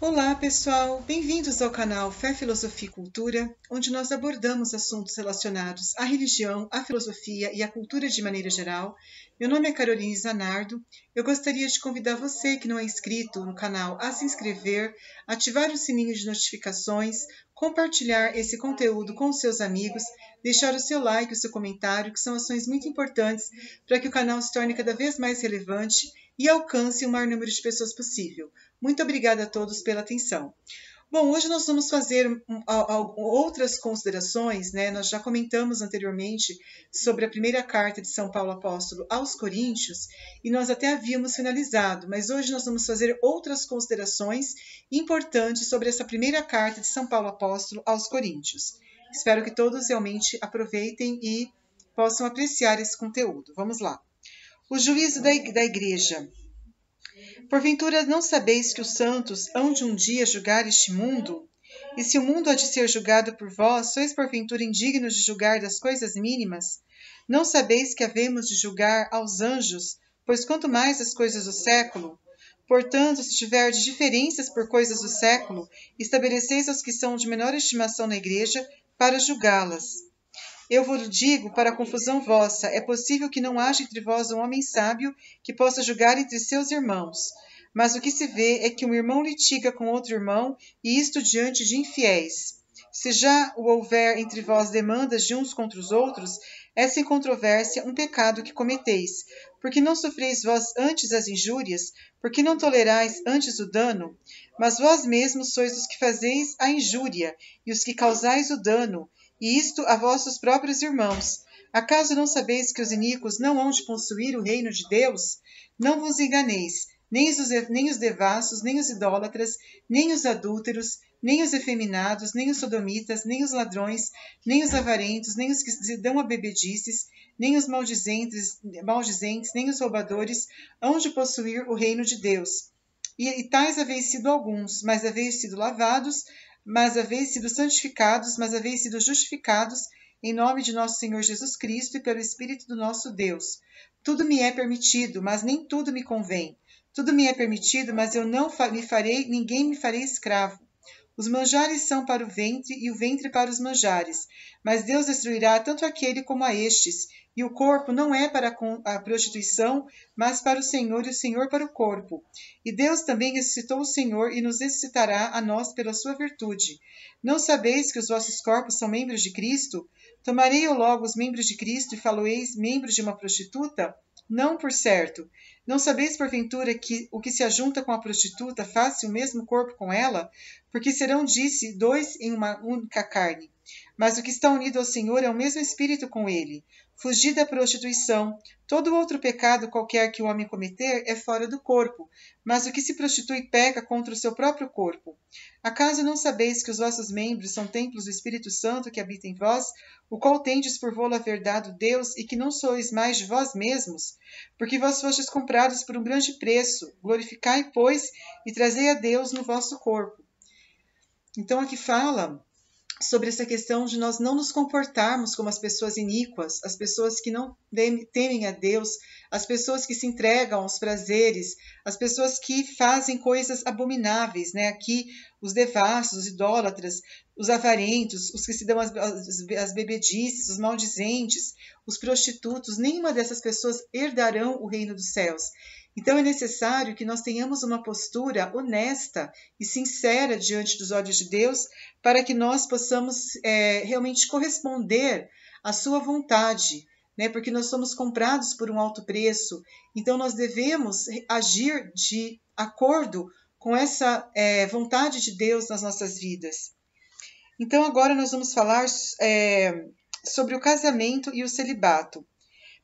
Olá, pessoal! Bem-vindos ao canal Fé, Filosofia e Cultura, onde nós abordamos assuntos relacionados à religião, à filosofia e à cultura de maneira geral. Meu nome é Caroline Zanardo. Eu gostaria de convidar você que não é inscrito no canal a se inscrever, ativar o sininho de notificações, compartilhar esse conteúdo com os seus amigos, deixar o seu like, o seu comentário, que são ações muito importantes para que o canal se torne cada vez mais relevante e alcance o maior número de pessoas possível. Muito obrigada a todos pela atenção. Bom, hoje nós vamos fazer outras considerações, né? Nós já comentamos anteriormente sobre a primeira carta de São Paulo Apóstolo aos Coríntios e nós até havíamos finalizado, mas hoje nós vamos fazer outras considerações importantes sobre essa primeira carta de São Paulo Apóstolo aos Coríntios. Espero que todos realmente aproveitem e possam apreciar esse conteúdo. Vamos lá. O juízo da igreja. Porventura não sabeis que os santos hão de um dia julgar este mundo? E se o mundo há de ser julgado por vós, sois porventura indignos de julgar das coisas mínimas? Não sabeis que havemos de julgar aos anjos, pois quanto mais as coisas do século? Portanto, se tiverdes diferenças por coisas do século, estabeleceis os que são de menor estimação na igreja para julgá-las. Eu vos digo, para a confusão vossa, é possível que não haja entre vós um homem sábio que possa julgar entre seus irmãos. Mas o que se vê é que um irmão litiga com outro irmão, e isto diante de infiéis. Se já houver entre vós demandas de uns contra os outros, é sem controvérsia um pecado que cometeis. Porque não sofreis vós antes as injúrias? Porque não tolerais antes o dano? Mas vós mesmos sois os que fazeis a injúria, e os que causais o dano, e isto a vossos próprios irmãos. Acaso não sabeis que os iníquos não hão de possuir o reino de Deus? Não vos enganeis, nem os devassos, nem os idólatras, nem os adúlteros, nem os efeminados, nem os sodomitas, nem os ladrões, nem os avarentos, nem os que se dão a bebedices, nem os maldizentes, nem os roubadores hão de possuir o reino de Deus. E tais haveis sido alguns, mas haveis sido lavados, mas haveis sido santificados, mas haveis sido justificados em nome de nosso Senhor Jesus Cristo e pelo Espírito do nosso Deus. Tudo me é permitido, mas nem tudo me convém. Tudo me é permitido, mas eu não me farei, ninguém me farei escravo. Os manjares são para o ventre e o ventre para os manjares, mas Deus destruirá tanto aquele como a estes. E o corpo não é para a prostituição, mas para o Senhor, e o Senhor para o corpo. E Deus também ressuscitou o Senhor e nos ressuscitará a nós pela sua virtude. Não sabeis que os vossos corpos são membros de Cristo? Tomarei eu logo os membros de Cristo e falo-eis membros de uma prostituta? Não, por certo. Não sabeis, porventura, que o que se ajunta com a prostituta faz-se o mesmo corpo com ela? Porque serão, disse, dois em uma única carne. Mas o que está unido ao Senhor é o mesmo Espírito com ele. Fugi da prostituição. Todo outro pecado qualquer que o homem cometer é fora do corpo, mas o que se prostitui peca contra o seu próprio corpo. Acaso não sabeis que os vossos membros são templos do Espírito Santo que habita em vós, o qual tendes por vô-lo haver dado Deus, e que não sois mais de vós mesmos? Porque vós fostes comprados por um grande preço. Glorificai, pois, e trazei a Deus no vosso corpo. Então aqui fala sobre essa questão de nós não nos comportarmos como as pessoas iníquas, as pessoas que não temem a Deus, as pessoas que se entregam aos prazeres, as pessoas que fazem coisas abomináveis, né? Aqui os devassos, os idólatras, os avarentos, os que se dão as bebedices, os maldizentes, os prostitutos, nenhuma dessas pessoas herdarão o reino dos céus. Então é necessário que nós tenhamos uma postura honesta e sincera diante dos olhos de Deus para que nós possamos realmente corresponder à sua vontade, né? Porque nós somos comprados por um alto preço, então nós devemos agir de acordo com essa vontade de Deus nas nossas vidas. Então agora nós vamos falar sobre o casamento e o celibato.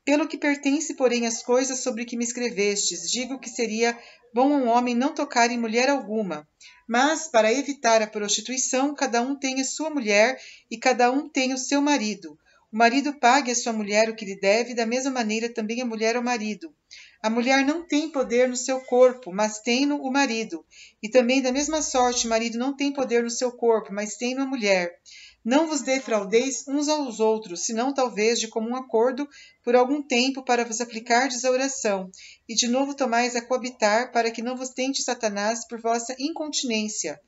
Pelo que pertence, porém, às coisas sobre que me escrevestes, digo que seria bom um homem não tocar em mulher alguma. Mas, para evitar a prostituição, cada um tem a sua mulher e cada um tem o seu marido. O marido pague à sua mulher o que lhe deve, da mesma maneira também a mulher ao marido. A mulher não tem poder no seu corpo, mas tem-no o marido. E também, da mesma sorte, o marido não tem poder no seu corpo, mas tem-no a mulher. Não vos defraudeis uns aos outros, senão talvez de comum acordo por algum tempo para vos aplicardes à oração, e de novo tomais a coabitar, para que não vos tente Satanás por vossa incontinência.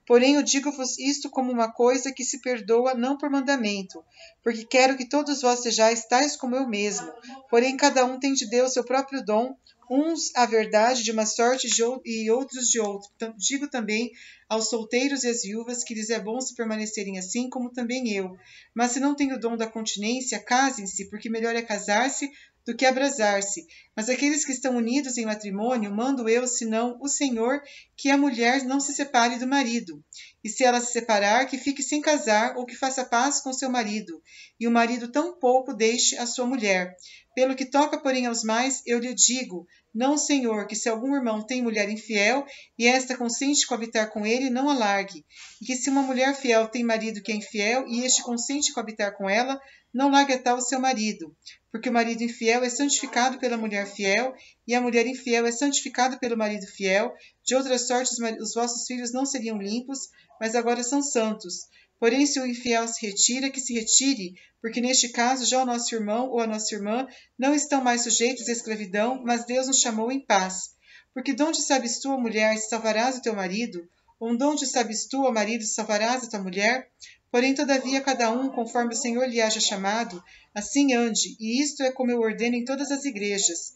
Porém, eu digo-vos isto como uma coisa que se perdoa não por mandamento, porque quero que todos vós sejais tais como eu mesmo. Porém, cada um tem de Deus seu próprio dom, uns a verdade de uma sorte e outros de outra. Digo também aos solteiros e às viúvas que lhes é bom se permanecerem assim, como também eu. Mas se não têm o dom da continência, casem-se, porque melhor é casar-se do que abrasar-se. Mas aqueles que estão unidos em matrimônio, mando eu, senão o Senhor, que a mulher não se separe do marido. E se ela se separar, que fique sem casar ou que faça paz com seu marido. E o marido tampouco deixe a sua mulher. Pelo que toca, porém, aos mais, eu lhe digo, não, Senhor, que se algum irmão tem mulher infiel, e esta consente coabitar com ele, não a largue. E que se uma mulher fiel tem marido que é infiel, e este consente coabitar com ela, não largue a tal o seu marido. Porque o marido infiel é santificado pela mulher fiel, e a mulher infiel é santificada pelo marido fiel. De outra sorte, os vossos filhos não seriam limpos, mas agora são santos. Porém, se o infiel se retira, que se retire, porque neste caso já o nosso irmão ou a nossa irmã não estão mais sujeitos à escravidão, mas Deus nos chamou em paz. Porque de onde sabes tu, ó mulher, se salvarás o teu marido? Ou de onde sabes tu, ó marido, se salvarás a tua mulher? Porém, todavia, cada um, conforme o Senhor lhe haja chamado, assim ande, e isto é como eu ordeno em todas as igrejas.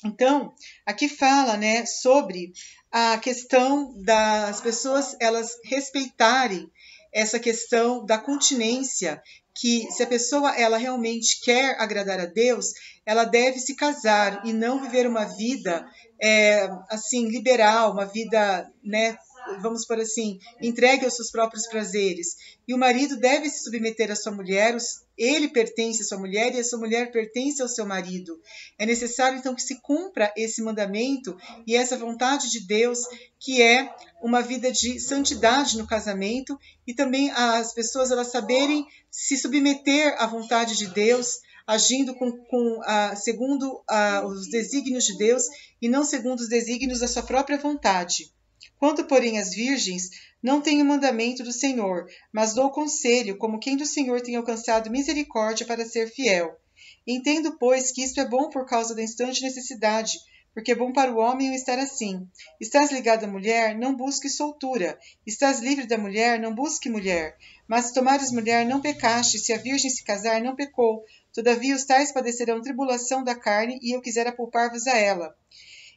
Então, aqui fala, né, sobre a questão das pessoas elas respeitarem essa questão da continência, que se a pessoa ela realmente quer agradar a Deus, ela deve se casar e não viver uma vida assim liberal, uma vida, né, vamos por assim, entregue aos seus próprios prazeres. E o marido deve se submeter à sua mulher, ele pertence à sua mulher e a sua mulher pertence ao seu marido. É necessário, então, que se cumpra esse mandamento e essa vontade de Deus, que é uma vida de santidade no casamento, e também as pessoas elas saberem se submeter à vontade de Deus, agindo segundo os desígnios de Deus e não segundo os desígnios da sua própria vontade. Quanto, porém, às virgens, não tenho mandamento do Senhor, mas dou conselho, como quem do Senhor tem alcançado misericórdia para ser fiel. Entendo, pois, que isto é bom por causa da instante necessidade, porque é bom para o homem o estar assim. Estás ligado à mulher, não busque soltura. Estás livre da mulher, não busque mulher. Mas se tomares mulher, não pecaste, se a virgem se casar, não pecou. Todavia os tais padecerão tribulação da carne, e eu quisera poupar-vos a ela.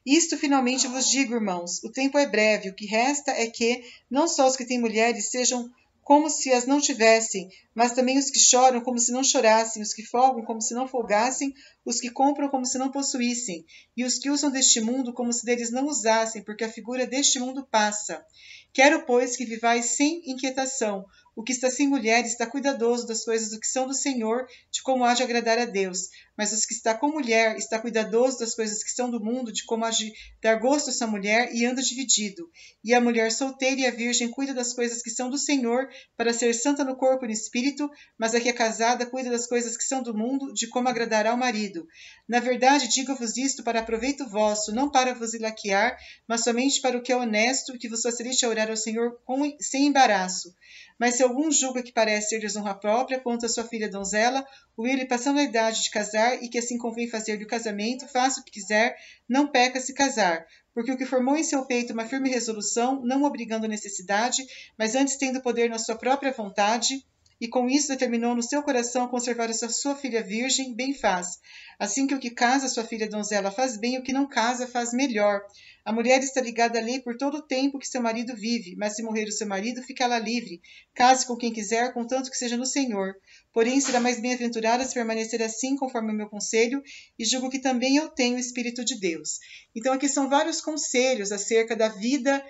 Isto finalmente vos digo, irmãos, o tempo é breve, o que resta é que não só os que têm mulheres sejam como se as não tivessem, mas também os que choram como se não chorassem, os que folgam como se não folgassem, os que compram como se não possuíssem, e os que usam deste mundo como se deles não usassem, porque a figura deste mundo passa. Quero, pois, que vivais sem inquietação. O que está sem mulher está cuidadoso das coisas do que são do Senhor, de como há de agradar a Deus. Mas os que está com mulher está cuidadoso das coisas que são do mundo, de como há de dar gosto a essa mulher, e anda dividido. E a mulher solteira e a virgem cuida das coisas que são do Senhor, para ser santa no corpo e no espírito, mas a que é casada cuida das coisas que são do mundo, de como agradará ao marido. Na verdade, digo-vos isto para proveito vosso, não para vos ilaquear, mas somente para o que é honesto, que vos facilite a orar ao Senhor sem embaraço. Mas se algum julga que parece ser desonra própria quanto a sua filha donzela, o ele passando a idade de casar e que assim convém fazer-lhe o casamento, faça o que quiser, não peca se casar. Porque o que formou em seu peito uma firme resolução, não obrigando a necessidade, mas antes tendo poder na sua própria vontade, e com isso determinou no seu coração conservar a sua filha virgem, bem faz. Assim que o que casa sua filha donzela faz bem, o que não casa faz melhor. A mulher está ligada à lei por todo o tempo que seu marido vive, mas se morrer o seu marido, fica ela livre. Case com quem quiser, contanto que seja no Senhor. Porém, será mais bem-aventurada se permanecer assim, conforme o meu conselho, e julgo que também eu tenho o Espírito de Deus. Então, aqui são vários conselhos acerca da vida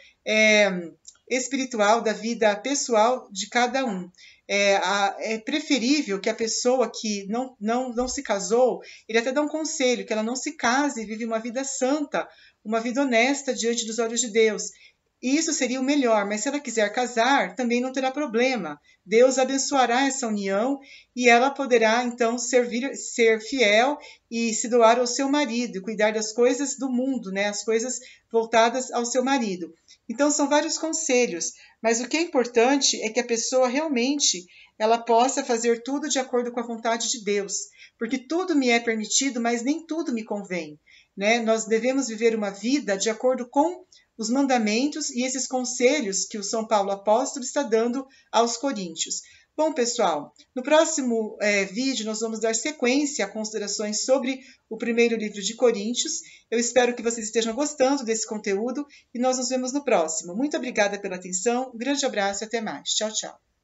espiritual, da vida pessoal de cada um. É preferível que a pessoa que não se casou, ele até dá um conselho, que ela não se case e vive uma vida santa, uma vida honesta diante dos olhos de Deus. Isso seria o melhor, mas se ela quiser casar, também não terá problema. Deus abençoará essa união e ela poderá, então, ser fiel e se doar ao seu marido, cuidar das coisas do mundo, né? As coisas voltadas ao seu marido. Então são vários conselhos, mas o que é importante é que a pessoa realmente ela possa fazer tudo de acordo com a vontade de Deus, porque tudo me é permitido, mas nem tudo me convém, né? Nós devemos viver uma vida de acordo com os mandamentos e esses conselhos que o São Paulo apóstolo está dando aos coríntios. Bom, pessoal, no próximo vídeo nós vamos dar sequência a considerações sobre o primeiro livro de Coríntios. Eu espero que vocês estejam gostando desse conteúdo e nós nos vemos no próximo. Muito obrigada pela atenção, um grande abraço e até mais. Tchau, tchau.